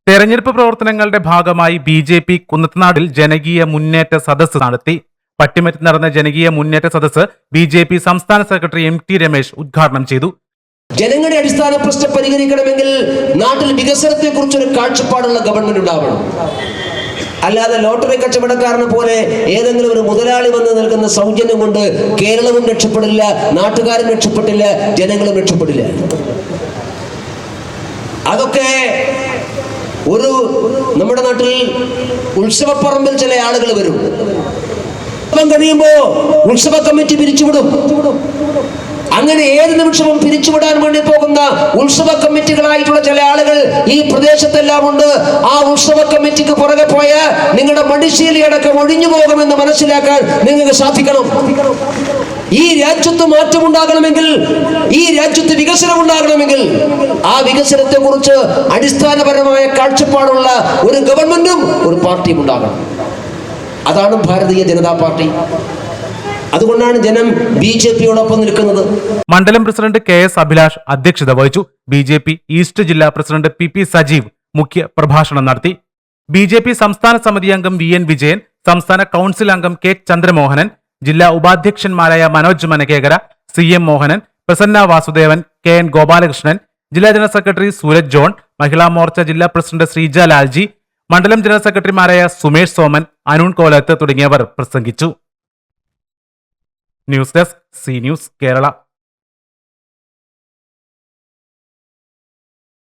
തെരഞ്ഞെടുപ്പ് പ്രവർത്തനങ്ങളുടെ ഭാഗമായി ബി.ജെ.പി. കുന്നത്തനാടിൽ ജനകീയ മുന്നേറ്റ സദസ്സ് നടത്തി. പട്ടിമറ്റത്ത് നടന്ന ജനകീയ മുന്നേറ്റ സദസ്സ് ബി.ജെ.പി. സംസ്ഥാന സെക്രട്ടറി എം.ടി. രമേശ് ഉദ്ഘാടനം ചെയ്തു. ജനങ്ങളുടെ അടിസ്ഥാന പ്രശ്നം പരിഹരിക്കണമെങ്കിൽ നാട്ടിൽ വികസനത്തെക്കുറിച്ചൊരു കാഴ്ചപ്പാടുള്ള ഗവൺമെന്റ് ഉണ്ടാവണം. അല്ലാതെ ലോട്ടറി കച്ചവടക്കാരനെ പോലെ ഏതെങ്കിലും ഒരു മുതലാളി വന്ന് നൽകുന്ന സൗജന്യം കൊണ്ട് കേരളവും രക്ഷപ്പെടില്ല, നാട്ടുകാരും രക്ഷപ്പെട്ടില്ല, ജനങ്ങളും രക്ഷപ്പെടില്ല. അതൊക്കെ ഒരു നമ്മുടെ നാട്ടിൽ ഉത്സവപ്പറമ്പിൽ ചില ആളുകൾ വരും, കഴിയുമ്പോ ഉത്സവ കമ്മിറ്റി പിരിച്ചുവിടും. അങ്ങനെ ഏത് നിമിഷവും പിരിച്ചുവിടാൻ വേണ്ടി പോകുന്ന ഉത്സവ കമ്മിറ്റികളായിട്ടുള്ള ചില ആളുകൾ ഈ പ്രദേശത്തെല്ലാം ഉണ്ട്. ആ ഉത്സവ കമ്മിറ്റിക്ക് പുറകെ പോയ നിങ്ങളുടെ മടിശീലി അടക്കം ഒഴിഞ്ഞു പോകുമെന്ന് മനസ്സിലാക്കാൻ നിങ്ങൾക്ക് സാധിക്കണം. ഈ രാജ്യത്ത് മാറ്റമുണ്ടാകണമെങ്കിൽ, ഈ രാജ്യത്ത് വികസനം ഉണ്ടാകണമെങ്കിൽ ആ വികസനത്തെ കുറിച്ച് അടിസ്ഥാനപരമായ കാഴ്ചപ്പാടുള്ള ഒരു ഗവൺമെന്റും ഒരു പാർട്ടിയും ഉണ്ടാകണം. അതാണ് ഭാരതീയ ജനതാ പാർട്ടി. അതുകൊണ്ടാണ് ജനം ബി.ജെ.പിയോടൊപ്പം നിൽക്കുന്നത്. മണ്ഡലം പ്രസിഡന്റ് കെ.എസ്. അഭിലാഷ് അധ്യക്ഷത വഹിച്ചു. ബി.ജെ.പി. ഈസ്റ്റ് ജില്ലാ പ്രസിഡന്റ് പി.പി. സജീവ് മുഖ്യ പ്രഭാഷണം നടത്തി. ബി.ജെ.പി. സംസ്ഥാന സമിതി അംഗം വി.എൻ. വിജയൻ, സംസ്ഥാന കൗൺസിൽ അംഗം കെ. ചന്ദ്രമോഹനൻ, ജില്ലാ ഉപാധ്യക്ഷന്മാരായ മനോജ് മനകേകര, സി.എം. മോഹനൻ, പ്രസന്ന വാസുദേവൻ, കെ.എൻ. ഗോപാലകൃഷ്ണൻ, ജില്ലാ general secretary Sooraj John, Mahila Morcha ജില്ലാ പ്രസിഡന്റ് ശ്രീജ ലാൽജി, മണ്ഡലം ജനറൽ സെക്രട്ടറിമാരായ സുമേഷ് സോമൻ, അരുൺ കോലത്ത് തുടങ്ങിയവർ പ്രസംഗിച്ചു. News desk C news Kerala.